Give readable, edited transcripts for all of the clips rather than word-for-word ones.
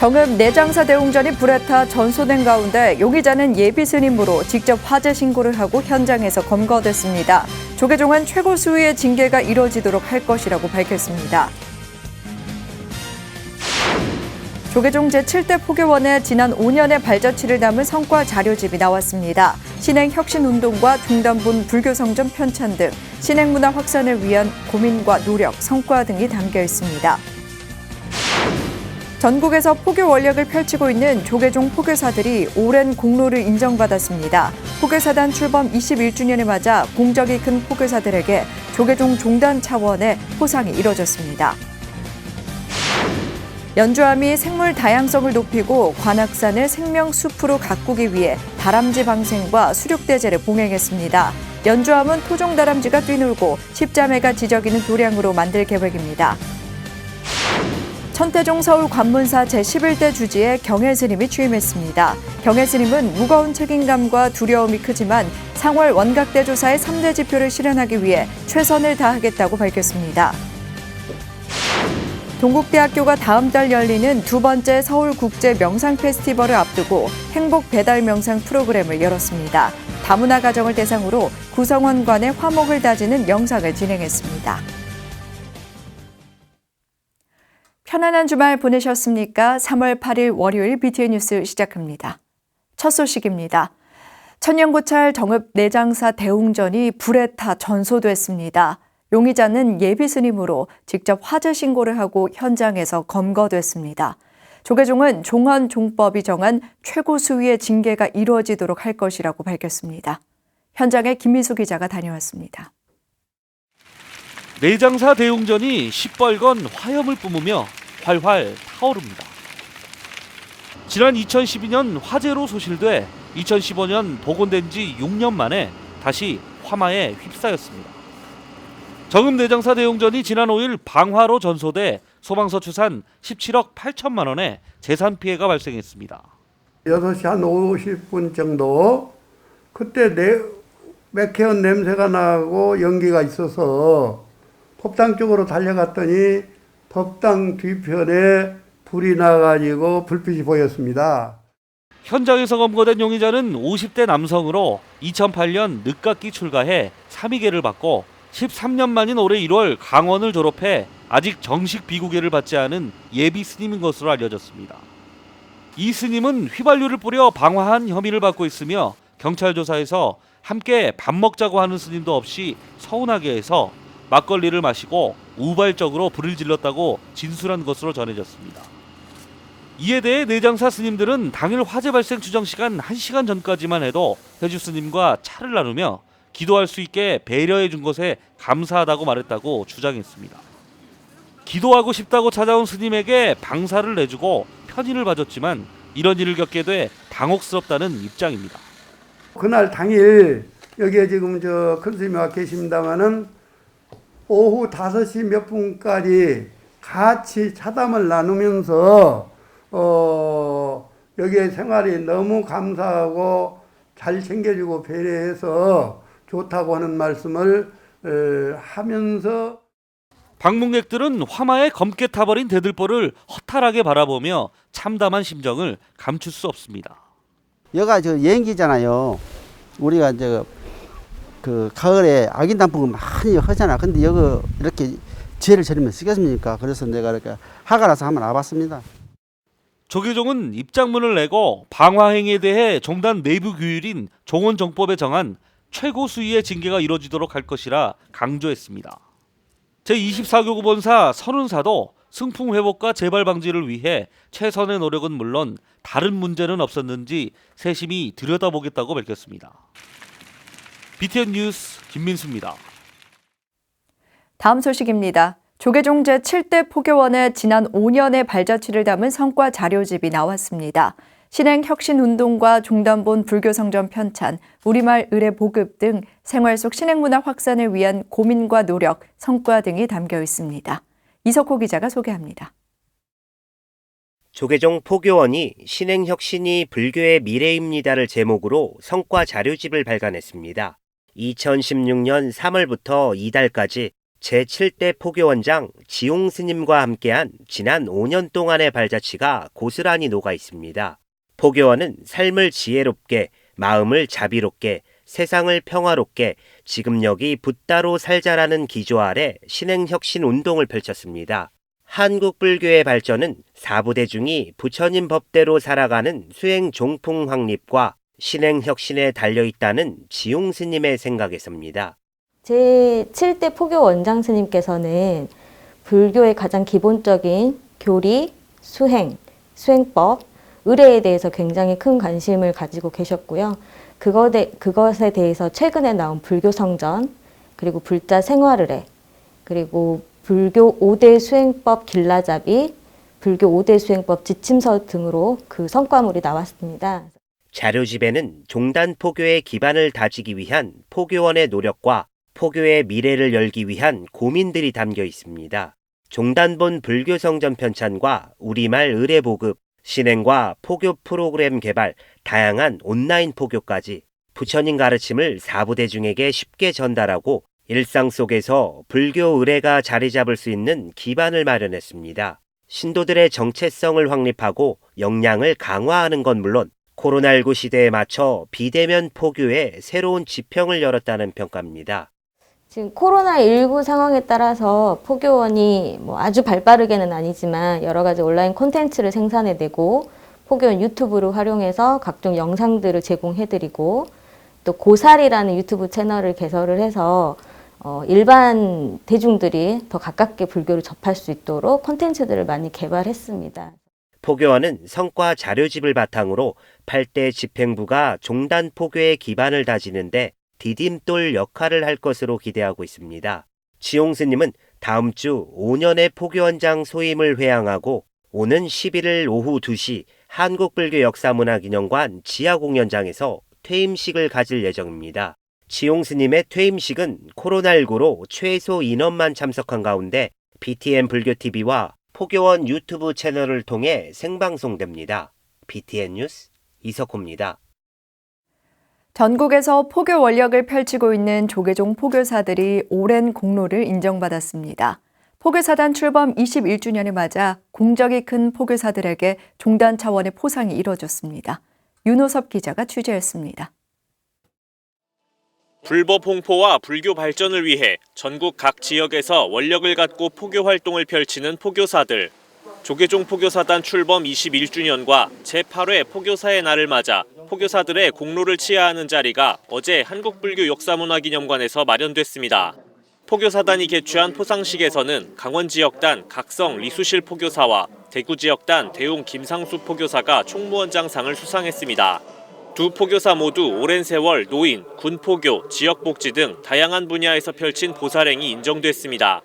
정읍 내장사 대웅전이 불에 타 전소된 가운데 용의자는 예비 스님으로 직접 화재 신고를 하고 현장에서 검거됐습니다. 조계종은 최고 수위의 징계가 이뤄지도록 할 것이라고 밝혔습니다. 조계종 제7대 포교원의 지난 5년의 발자취를 담은 성과 자료집이 나왔습니다. 신행 혁신운동과 중단본 불교성전 편찬 등 신행 문화 확산을 위한 고민과 노력, 성과 등이 담겨 있습니다. 전국에서 포교 원력을 펼치고 있는 조계종 포교사들이 오랜 공로를 인정받았습니다. 포교사단 출범 21주년을 맞아 공적이 큰 포교사들에게 조계종 종단 차원의 포상이 이뤄졌습니다. 연주함이 생물 다양성을 높이고 관악산을 생명숲으로 가꾸기 위해 다람쥐 방생과 수륙대제를 봉행했습니다. 연주함은 토종 다람쥐가 뛰놀고 십자매가 지저귀는 도량으로 만들 계획입니다. 천태종 서울 관문사 제11대 주지에 경혜 스님이 취임했습니다. 경혜 스님은 무거운 책임감과 두려움이 크지만 상월 원각대 조사의 3대 지표를 실현하기 위해 최선을 다하겠다고 밝혔습니다. 동국대학교가 다음 달 열리는 두 번째 서울국제 명상 페스티벌을 앞두고 행복 배달 명상 프로그램을 열었습니다. 다문화 가정을 대상으로 구성원간의 화목을 다지는 명상을 진행했습니다. 편안한 주말 보내셨습니까? 3월 8일 월요일 BTN 뉴스 시작합니다. 첫 소식입니다. 천년고찰 정읍 내장사 대웅전이 불에 타 전소됐습니다. 용의자는 예비 스님으로 직접 화재 신고를 하고 현장에서 검거됐습니다. 조계종은 종헌 종법이 정한 최고 수위의 징계가 이루어지도록 할 것이라고 밝혔습니다. 현장에 김민수 기자가 다녀왔습니다. 내장사 대웅전이 시뻘건 화염을 뿜으며 활활 타오릅니다. 지난 2012년 화재로 소실돼 2015년 복원된 지 6년 만에 다시 화마에 휩싸였습니다. 정읍 내장사 대웅전이 지난 5일 방화로 전소돼 소방서 추산 17억 8천만 원의 재산 피해가 발생했습니다. 6시 한 50분 정도 그때 매캐온 냄새가 나고 연기가 있어서 법당 쪽으로 달려갔더니 법당 뒤편에 불이 나가지고 불빛이 보였습니다. 현장에서 검거된 용의자는 50대 남성으로 2008년 늦깎이 출가해 3위계를 받고 13년 만인 올해 1월 강원을 졸업해 아직 정식 비구계를 받지 않은 예비 스님인 것으로 알려졌습니다. 이 스님은 휘발유를 뿌려 방화한 혐의를 받고 있으며 경찰 조사에서 함께 밥 먹자고 하는 스님도 없이 서운하게 해서 막걸리를 마시고 우발적으로 불을 질렀다고 진술한 것으로 전해졌습니다. 이에 대해 내장사 스님들은 당일 화재 발생 추정 시간 1시간 전까지만 해도 해주 스님과 차를 나누며 기도할 수 있게 배려해 준 것에 감사하다고 말했다고 주장했습니다. 기도하고 싶다고 찾아온 스님에게 방사를 내주고 편의를 봐줬지만 이런 일을 겪게 돼 당혹스럽다는 입장입니다. 그날 당일 여기에 지금 큰 스님이 와 계십니다마는 오후 5시 몇 분까지 같이 차담을 나누면서 여기에 생활이 너무 감사하고 잘 챙겨주고 배려해서 좋다고 하는 말씀을 하면서 방문객들은 화마에 검게 타버린 대들보를 허탈하게 바라보며 참담한 심정을 감출 수 없습니다. 여가 여행기잖아요. 우리가 그 가을에 악인 단풍을 많이 하잖아. 근데 여기 이렇게 죄를 지르면 쓰겠습니까? 그래서 내가 이렇게 화가 나서 한번 와봤습니다. 조계종은 입장문을 내고 방화행위에 대해 종단 내부 규율인 종헌정법에 정한 최고 수위의 징계가 이루어지도록 할 것이라 강조했습니다. 제24교구 본사 선운사도 승풍 회복과 재발 방지를 위해 최선의 노력은 물론 다른 문제는 없었는지 세심히 들여다보겠다고 밝혔습니다. BTN 뉴스 김민수입니다. 다음 소식입니다. 조계종 제7대 포교원의 지난 5년의 발자취를 담은 성과 자료집이 나왔습니다. 신행 혁신운동과 종단본 불교성전 편찬, 우리말 의례 보급 등 생활 속 신행문화 확산을 위한 고민과 노력, 성과 등이 담겨 있습니다. 이석호 기자가 소개합니다. 조계종 포교원이 신행혁신이 불교의 미래입니다를 제목으로 성과 자료집을 발간했습니다. 2016년 3월부터 이달까지 제7대 포교원장 지용 스님과 함께한 지난 5년 동안의 발자취가 고스란히 녹아 있습니다. 포교원은 삶을 지혜롭게, 마음을 자비롭게, 세상을 평화롭게 지금 여기 붓다로 살자라는 기조 아래 신행혁신 운동을 펼쳤습니다. 한국 불교의 발전은 사부대중이 부처님 법대로 살아가는 수행 종풍 확립과 신행혁신에 달려있다는 지용 스님의 생각에서입니다. 제7대 포교 원장 스님께서는 불교의 가장 기본적인 교리, 수행, 수행법, 의례에 대해서 굉장히 큰 관심을 가지고 계셨고요. 그것에 대해서 최근에 나온 불교 성전, 그리고 불자 생활의례, 그리고 불교 5대 수행법 길라잡이, 불교 5대 수행법 지침서 등으로 그 성과물이 나왔습니다. 자료집에는 종단 포교의 기반을 다지기 위한 포교원의 노력과 포교의 미래를 열기 위한 고민들이 담겨 있습니다. 종단본 불교성전 편찬과 우리말 의례 보급, 신행과 포교 프로그램 개발, 다양한 온라인 포교까지 부처님 가르침을 사부대중에게 쉽게 전달하고 일상 속에서 불교 의례가 자리 잡을 수 있는 기반을 마련했습니다. 신도들의 정체성을 확립하고 역량을 강화하는 건 물론 코로나19 시대에 맞춰 비대면 포교에 새로운 지평을 열었다는 평가입니다. 지금 코로나19 상황에 따라서 포교원이 아주 발빠르게는 아니지만 여러 가지 온라인 콘텐츠를 생산해내고 포교원 유튜브를 활용해서 각종 영상들을 제공해드리고 또 고살이라는 유튜브 채널을 개설을 해서 일반 대중들이 더 가깝게 불교를 접할 수 있도록 콘텐츠들을 많이 개발했습니다. 포교원은 성과 자료집을 바탕으로 8대 집행부가 종단 포교의 기반을 다지는데 디딤돌 역할을 할 것으로 기대하고 있습니다. 지용 스님은 다음 주 5년의 포교원장 소임을 회항하고 오는 11일 오후 2시 한국불교역사문화기념관 지하공연장에서 퇴임식을 가질 예정입니다. 지용 스님의 퇴임식은 코로나19로 최소 인원만 참석한 가운데 BTN 불교TV와 포교원 유튜브 채널을 통해 생방송됩니다. BTN 뉴스 이석호입니다. 전국에서 포교 원력을 펼치고 있는 조계종 포교사들이 오랜 공로를 인정받았습니다. 포교사단 출범 21주년을 맞아 공적이 큰 포교사들에게 종단 차원의 포상이 이뤄졌습니다. 윤호섭 기자가 취재했습니다. 불법 홍포와 불교 발전을 위해 전국 각 지역에서 원력을 갖고 포교 활동을 펼치는 포교사들. 조계종 포교사단 출범 21주년과 제8회 포교사의 날을 맞아 포교사들의 공로를 치하하는 자리가 어제 한국불교역사문화기념관에서 마련됐습니다. 포교사단이 개최한 포상식에서는 강원지역단 각성 리수실 포교사와 대구지역단 대웅 김상수 포교사가 총무원장상을 수상했습니다. 두 포교사 모두 오랜 세월 노인, 군포교, 지역복지 등 다양한 분야에서 펼친 보살행이 인정됐습니다.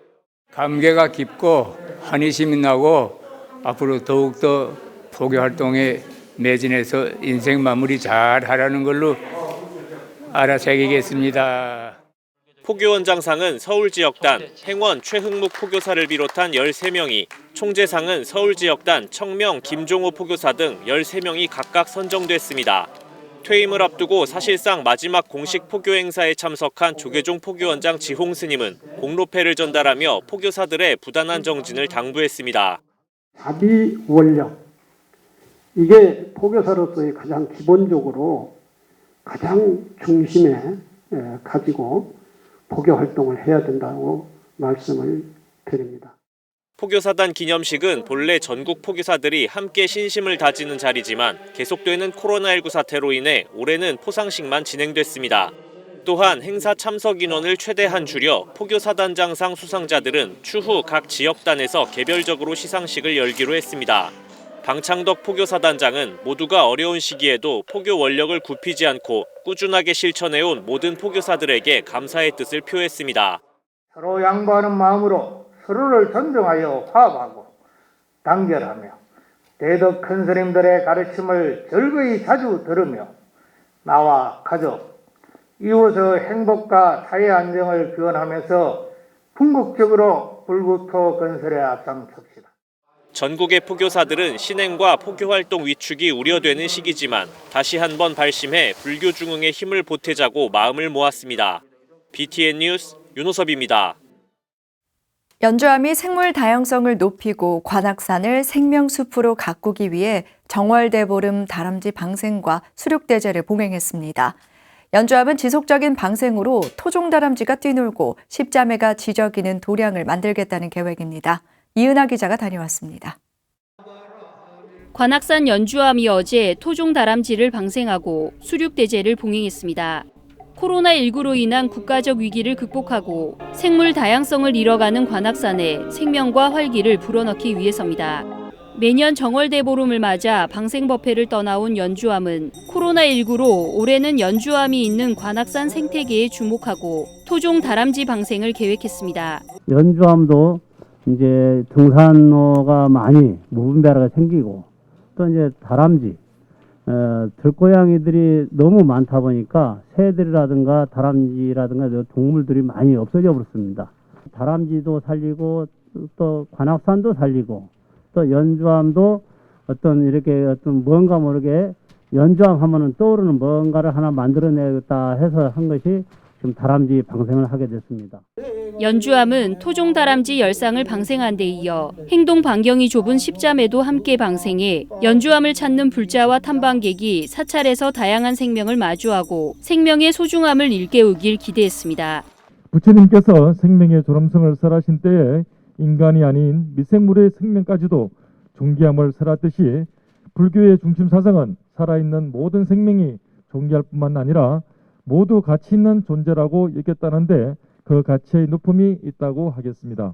감개가 깊고 환희심이 나고 앞으로 더욱더 포교 활동에 매진해서 인생 마무리 잘 하라는 걸로 알아새기겠습니다. 포교원장상은 서울지역단 행원 최흥묵 포교사를 비롯한 13명이, 총재상은 서울지역단 청명 김종호 포교사 등 13명이 각각 선정됐습니다. 퇴임을 앞두고 사실상 마지막 공식 포교 행사에 참석한 조계종 포교원장 지홍 스님은 공로패를 전달하며 포교사들의 부단한 정진을 당부했습니다. 자비 원력, 이게 포교사로서의 가장 기본적으로 가장 중심에 가지고 포교 활동을 해야 된다고 말씀을 드립니다. 포교사단 기념식은 본래 전국 포교사들이 함께 신심을 다지는 자리지만 계속되는 코로나19 사태로 인해 올해는 포상식만 진행됐습니다. 또한 행사 참석 인원을 최대한 줄여 포교사단장상 수상자들은 추후 각 지역단에서 개별적으로 시상식을 열기로 했습니다. 방창덕 포교사단장은 모두가 어려운 시기에도 포교 원력을 굽히지 않고 꾸준하게 실천해온 모든 포교사들에게 감사의 뜻을 표했습니다. 서로 양보하는 마음으로 서로를 존중하여 화합하고 단결하며 대덕 큰 스님들의 가르침을 즐거이 자주 들으며 나와 가족, 이웃의 행복과 사회 안정을 기원하면서 궁극적으로 불구토 건설에 앞장섭시다. 전국의 포교사들은 신행과 포교활동 위축이 우려되는 시기지만 다시 한번 발심해 불교 중흥에 힘을 보태자고 마음을 모았습니다. BTN 뉴스 윤호섭입니다. 연주암이 생물 다양성을 높이고 관악산을 생명숲으로 가꾸기 위해 정월대보름 다람쥐 방생과 수륙대제를 봉행했습니다. 연주암은 지속적인 방생으로 토종다람쥐가 뛰놀고 십자매가 지저귀는 도량을 만들겠다는 계획입니다. 이은하 기자가 다녀왔습니다. 관악산 연주암이 어제 토종다람쥐를 방생하고 수륙대제를 봉행했습니다. 코로나19로 인한 국가적 위기를 극복하고 생물 다양성을 잃어가는 관악산에 생명과 활기를 불어넣기 위해서입니다. 매년 정월대보름을 맞아 방생법회를 떠나온 연주암은 코로나19로 올해는 연주암이 있는 관악산 생태계에 주목하고 토종 다람쥐 방생을 계획했습니다. 연주암도 이제 등산로가 많이 무분별하게 생기고 또 이제 다람쥐, 들고양이들이 너무 많다 보니까 새들이라든가 다람쥐라든가 동물들이 많이 없어져 버렸습니다. 다람쥐도 살리고 또 관악산도 살리고 또 연주암도 어떤 뭔가 모르게 연주암 하면은 떠오르는 뭔가를 하나 만들어내겠다 해서 한 것이 지금 다람쥐 방생을 하게 됐습니다. 연주암은 토종 다람쥐 10쌍을 방생한 데 이어 행동 반경이 좁은 십자매도 함께 방생해 연주암을 찾는 불자와 탐방객이 사찰에서 다양한 생명을 마주하고 생명의 소중함을 일깨우길 기대했습니다. 부처님께서 생명의 존엄성을 설하신 때에 인간이 아닌 미생물의 생명까지도 존귀함을 설하듯이 불교의 중심 사상은 살아있는 모든 생명이 존귀할 뿐만 아니라 모두 가치 있는 존재라고 여겼다는데 그 가치의 높음이 있다고 하겠습니다.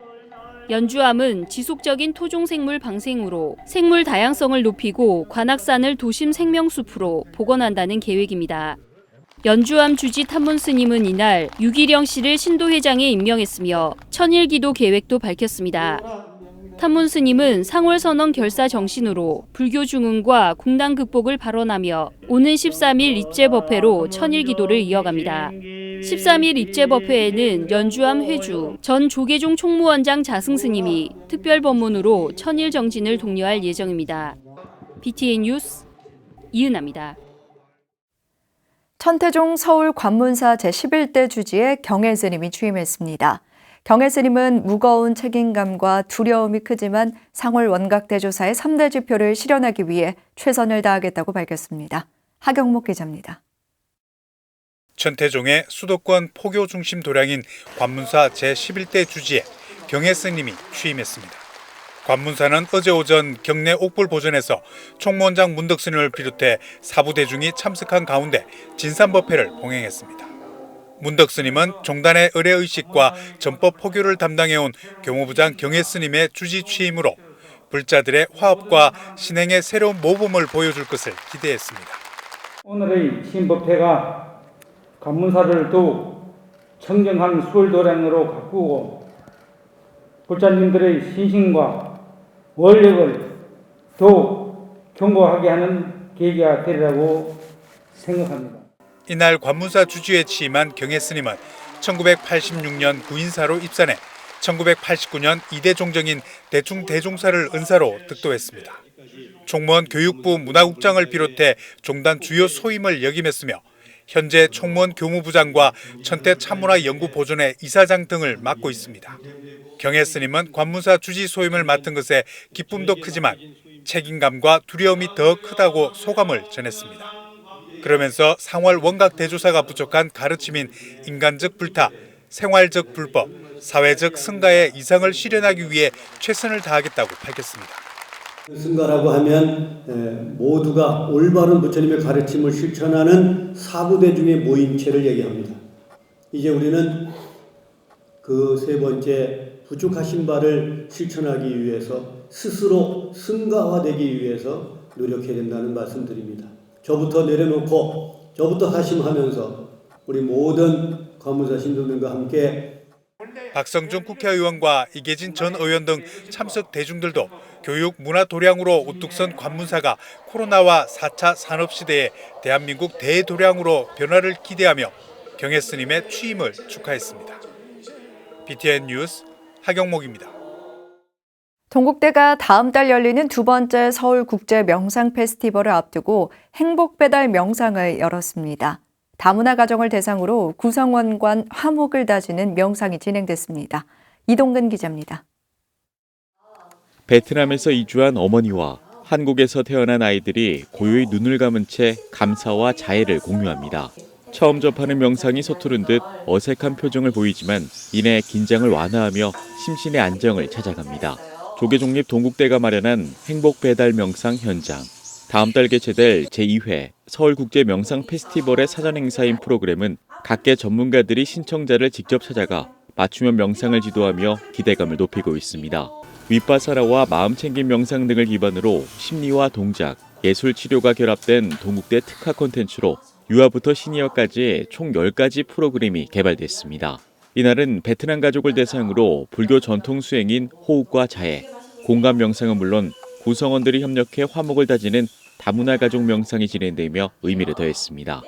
연주암은 지속적인 토종생물 방생으로 생물 다양성을 높이고 관악산을 도심 생명숲으로 복원한다는 계획입니다. 연주암 주지 탐문 스님은 이날 유기령 씨를 신도회장에 임명했으며 천일기도 계획도 밝혔습니다. 탐문 스님은 상월선언 결사 정신으로 불교 중흥과 궁당 극복을 발언하며 오는 13일 입제법회로 천일기도를 이어갑니다. 13일 입제법회에는 연주암 회주, 전 조계종 총무원장 자승 스님이 특별법문으로 천일 정진을 독려할 예정입니다. BTN 뉴스 이은하입니다. 천태종 서울 관문사 제11대 주지에 경혜 스님이 취임했습니다. 경혜 스님은 무거운 책임감과 두려움이 크지만 상월 원각대조사의 3대 지표를 실현하기 위해 최선을 다하겠다고 밝혔습니다. 하경목 기자입니다. 천태종의 수도권 포교 중심 도량인 관문사 제11대 주지에 경혜 스님이 취임했습니다. 관문사는 어제 오전 경내 옥불보전에서 총무원장 문덕 스님을 비롯해 사부 대중이 참석한 가운데 진산법회를 봉행했습니다. 문덕 스님은 종단의 의례의식과 전법 포교를 담당해온 교무부장 경혜 스님의 주지 취임으로 불자들의 화합과 신행의 새로운 모범을 보여줄 것을 기대했습니다. 오늘의 취임법회가 관문사를 더욱 청정한 수월도량으로 가꾸고 불자님들의 신심과 원력을 더욱 견고하게 하는 계기가 되리라고 생각합니다. 이날 관문사 주지에 취임한 경혜 스님은 1986년 구인사로 입산해 1989년 이대 종정인 대충대종사를 은사로 득도했습니다. 총무원 교육부 문화국장을 비롯해 종단 주요 소임을 역임했으며 현재 총무원 교무부장과 천태 참문화연구보존회 이사장 등을 맡고 있습니다. 경혜 스님은 관문사 주지 소임을 맡은 것에 기쁨도 크지만 책임감과 두려움이 더 크다고 소감을 전했습니다. 그러면서 상월 원각 대조사가 부족한 가르침인 인간적 불타, 생활적 불법, 사회적 승가의 이상을 실현하기 위해 최선을 다하겠다고 밝혔습니다. 승가라고 하면 모두가 올바른 부처님의 가르침을 실천하는 사부대중의 모임체를 얘기합니다. 이제 우리는 그 세 번째 부족하신 바를 실천하기 위해서 스스로 승가화되기 위해서 노력해야 된다는 말씀드립니다. 저부터 내려놓고 저부터 하심하면서 우리 모든 관문사 신도님과 함께 박성준 국회의원과 이계진 전 의원 등 참석 대중들도 교육 문화 도량으로 우뚝 선 관문사가 코로나와 4차 산업시대에 대한민국 대도량으로 변화를 기대하며 경혜 스님의 취임을 축하했습니다. BTN 뉴스 하경목입니다. 동국대가 다음 달 열리는 두 번째 서울국제 명상 페스티벌을 앞두고 행복배달 명상을 열었습니다. 다문화 가정을 대상으로 구성원관 화목을 다지는 명상이 진행됐습니다. 이동근 기자입니다. 베트남에서 이주한 어머니와 한국에서 태어난 아이들이 고요히 눈을 감은 채 감사와 자애를 공유합니다. 처음 접하는 명상이 서투른 듯 어색한 표정을 보이지만 이내 긴장을 완화하며 심신의 안정을 찾아갑니다. 조계종립 동국대가 마련한 행복 배달 명상 현장. 다음 달 개최될 제2회 서울국제 명상 페스티벌의 사전 행사인 프로그램은 각계 전문가들이 신청자를 직접 찾아가 맞춤형 명상을 지도하며 기대감을 높이고 있습니다. 윗바사라와 마음챙김 명상 등을 기반으로 심리와 동작, 예술 치료가 결합된 동국대 특화 콘텐츠로 유아부터 시니어까지 총 10가지 프로그램이 개발됐습니다. 이날은 베트남 가족을 대상으로 불교 전통 수행인 호흡과 자해, 공감 명상은 물론 구성원들이 협력해 화목을 다지는 다문화 가족 명상이 진행되며 의미를 더했습니다.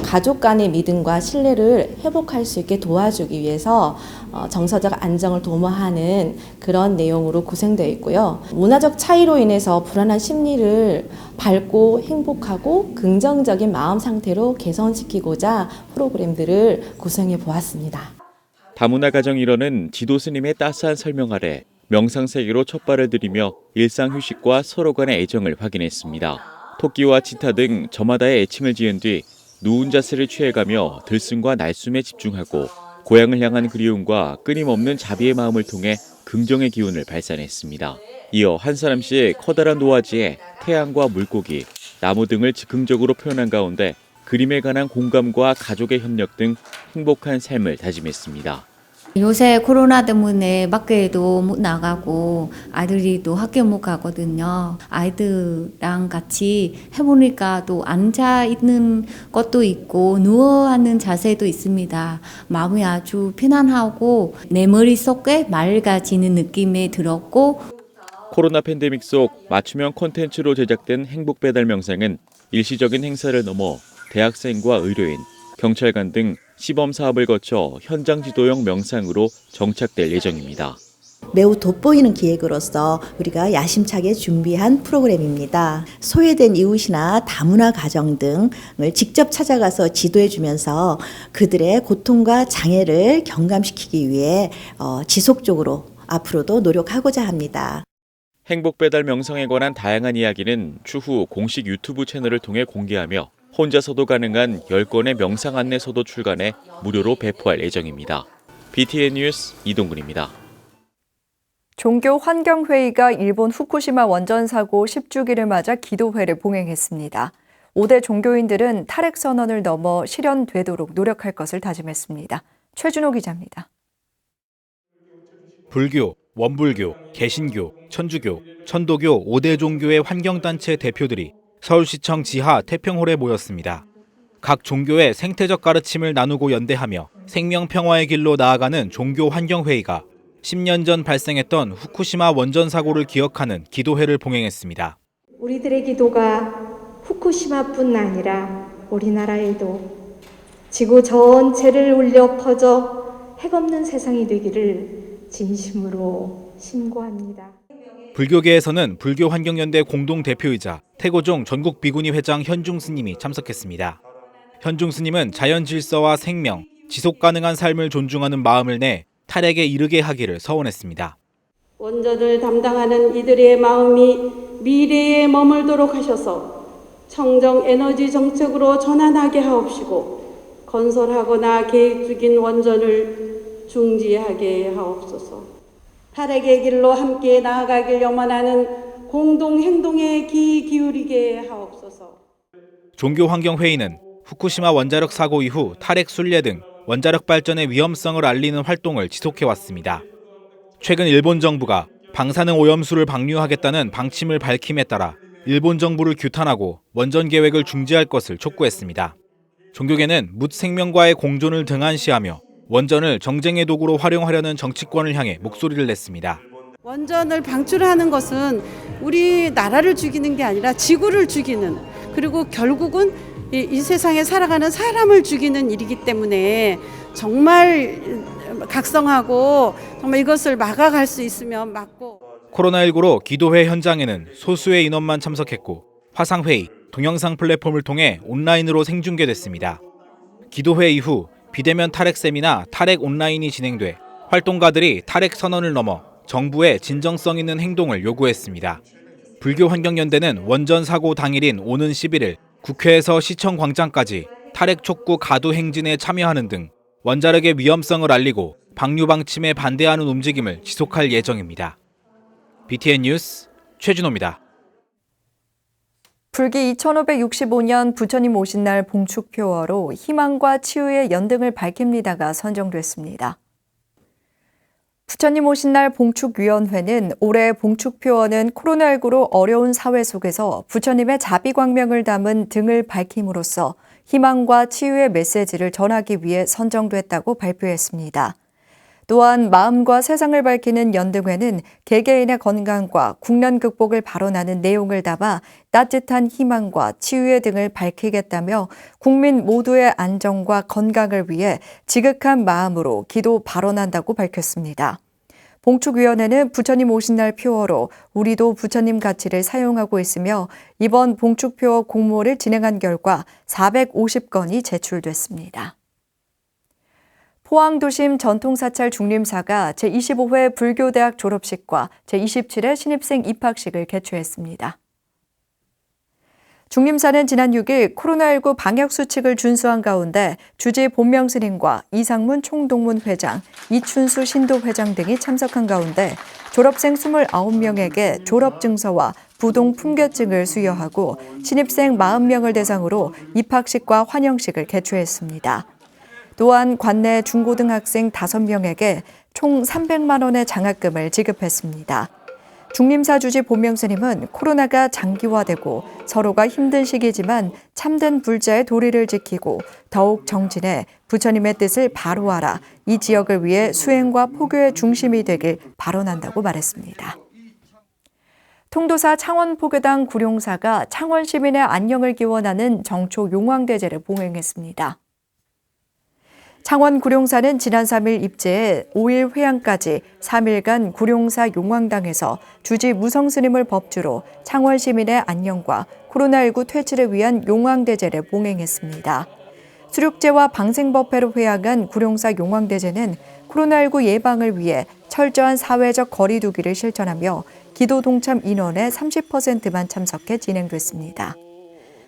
가족 간의 믿음과 신뢰를 회복할 수 있게 도와주기 위해서 정서적 안정을 도모하는 그런 내용으로 구성되어 있고요. 문화적 차이로 인해서 불안한 심리를 밝고 행복하고 긍정적인 마음 상태로 개선시키고자 프로그램들을 구성해 보았습니다. 다문화 가정 일원은 지도 스님의 따스한 설명 아래 명상 세계로 첫 발을 들이며 일상 휴식과 서로 간의 애정을 확인했습니다. 토끼와 치타 등 저마다의 애칭을 지은 뒤 누운 자세를 취해가며 들숨과 날숨에 집중하고 고향을 향한 그리움과 끊임없는 자비의 마음을 통해 긍정의 기운을 발산했습니다. 이어 한 사람씩 커다란 도화지에 태양과 물고기, 나무 등을 즉흥적으로 표현한 가운데 그림에 관한 공감과 가족의 협력 등 행복한 삶을 다짐했습니다. 요새 코로나 때문에 밖에도 못 나가고 아이들이 또 학교 못 가거든요. 아이들랑 같이 해보니까 또 앉아 있는 것도 있고 누워 하는 자세도 있습니다. 마음이 아주 편안하고 내 머릿속에 맑아지는 느낌이 들었고, 코로나 팬데믹 속 맞춤형 콘텐츠로 제작된 행복 배달 명상은 일시적인 행사를 넘어 대학생과 의료인, 경찰관 등 시범 사업을 거쳐 현장 지도형 명상으로 정착될 예정입니다. 매우 돋보이는 기획으로서 우리가 야심차게 준비한 프로그램입니다. 소외된 이웃이나 다문화 가정 등을 직접 찾아가서 지도해주면서 그들의 고통과 장애를 경감시키기 위해 지속적으로 앞으로도 노력하고자 합니다. 행복 배달 명상에 관한 다양한 이야기는 추후 공식 유튜브 채널을 통해 공개하며 혼자서도 가능한 10건의 명상 안내서도 출간해 무료로 배포할 예정입니다. BTN 뉴스 이동근입니다. 종교환경회의가 일본 후쿠시마 원전 사고 10주기를 맞아 기도회를 봉행했습니다. 5대 종교인들은 탈핵 선언을 넘어 실현되도록 노력할 것을 다짐했습니다. 최준호 기자입니다. 불교, 원불교, 개신교, 천주교, 천도교 5대 종교의 환경단체 대표들이 서울시청 지하 태평홀에 모였습니다. 각 종교의 생태적 가르침을 나누고 연대하며 생명평화의 길로 나아가는 종교환경회의가 10년 전 발생했던 후쿠시마 원전 사고를 기억하는 기도회를 봉행했습니다. 우리들의 기도가 후쿠시마뿐 아니라 우리나라에도 지구 전체를 울려 퍼져 핵없는 세상이 되기를 진심으로 신고합니다. 불교계에서는 불교환경연대 공동대표이자 태고종 전국비구니 회장 현중 스님이 참석했습니다. 현중 스님은 자연 질서와 생명, 지속 가능한 삶을 존중하는 마음을 내 탈핵에 이르게 하기를 서원했습니다. 원전을 담당하는 이들의 마음이 미래에 머물도록 하셔서 청정 에너지 정책으로 전환하게 하옵시고 건설하거나 계획 중인 원전을 중지하게 하옵소서. 탈핵의 길로 함께 나아가길 염원하는 공동행동에 기울이게 하옵소서. 종교환경회의는 후쿠시마 원자력 사고 이후 탈핵 순례 등 원자력 발전의 위험성을 알리는 활동을 지속해왔습니다. 최근 일본 정부가 방사능 오염수를 방류하겠다는 방침을 밝힘에 따라 일본 정부를 규탄하고 원전 계획을 중지할 것을 촉구했습니다. 종교계는 묻 생명과의 공존을 등한시하며 원전을 정쟁의 도구로 활용하려는 정치권을 향해 목소리를 냈습니다. 원전을 방출하는 것은 우리 나라를 죽이는 게 아니라 지구를 죽이는, 그리고 결국은 이 세상에 살아가는 사람을 죽이는 일이기 때문에 정말 각성하고 정말 이것을 막아갈 수 있으면 막고. 코로나19로 기도회 현장에는 소수의 인원만 참석했고 화상회의, 동영상 플랫폼을 통해 온라인으로 생중계됐습니다. 기도회 이후 비대면 탈핵 세미나 탈핵 온라인이 진행돼 활동가들이 탈핵 선언을 넘어 정부의 진정성 있는 행동을 요구했습니다. 불교환경연대는 원전 사고 당일인 오는 11일 국회에서 시청 광장까지 탈핵 촉구 가두 행진에 참여하는 등 원자력의 위험성을 알리고 방류 방침에 반대하는 움직임을 지속할 예정입니다. BTN 뉴스 최준호입니다. 불기 2565년 부처님 오신 날 봉축표어로 희망과 치유의 연등을 밝힙니다가 선정됐습니다. 부처님 오신 날 봉축위원회는 올해 봉축표어는 코로나19로 어려운 사회 속에서 부처님의 자비광명을 담은 등을 밝힘으로써 희망과 치유의 메시지를 전하기 위해 선정됐다고 발표했습니다. 또한 마음과 세상을 밝히는 연등회는 개개인의 건강과 국난 극복을 발언하는 내용을 담아 따뜻한 희망과 치유의 등을 밝히겠다며 국민 모두의 안정과 건강을 위해 지극한 마음으로 기도 발언한다고 밝혔습니다. 봉축위원회는 부처님 오신 날 표어로 우리도 부처님 가치를 사용하고 있으며 이번 봉축표어 공모를 진행한 결과 450건이 제출됐습니다. 포항도심 전통사찰 중림사가 제25회 불교대학 졸업식과 제27회 신입생 입학식을 개최했습니다. 중림사는 지난 6일 코로나19 방역수칙을 준수한 가운데 주지 본명스님과 이상문 총동문 회장, 이춘수 신도회장 등이 참석한 가운데 졸업생 29명에게 졸업증서와 부동 품격증을 수여하고 신입생 40명을 대상으로 입학식과 환영식을 개최했습니다. 또한 관내 중고등학생 5명에게 총 300만 원의 장학금을 지급했습니다. 중림사 주지 본명스님은 코로나가 장기화되고 서로가 힘든 시기지만 참된 불자의 도리를 지키고 더욱 정진해 부처님의 뜻을 바로하라, 이 지역을 위해 수행과 포교의 중심이 되길 발언한다고 말했습니다. 통도사 창원포교당 구룡사가 창원 시민의 안녕을 기원하는 정초 용왕대제를 봉행했습니다. 창원 구룡사는 지난 3일 입제해 5일 회양까지 3일간 구룡사 용왕당에서 주지 무성스님을 법주로 창원 시민의 안녕과 코로나19 퇴치를 위한 용왕대제를 봉행했습니다. 수륙제와 방생법회로 회양한 구룡사 용왕대제는 코로나19 예방을 위해 철저한 사회적 거리 두기를 실천하며 기도 동참 인원의 30%만 참석해 진행됐습니다.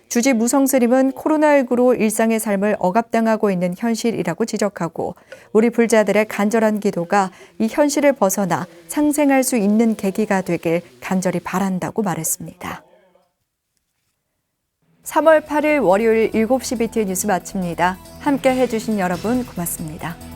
주지 무성스님은 코로나19로 일상의 삶을 억압당하고 있는 현실이라고 지적하고 우리 불자들의 간절한 기도가 이 현실을 벗어나 상생할 수 있는 계기가 되길 간절히 바란다고 말했습니다. 3월 8일 월요일 7시 BTN 뉴스 마칩니다. 함께 해주신 여러분 고맙습니다.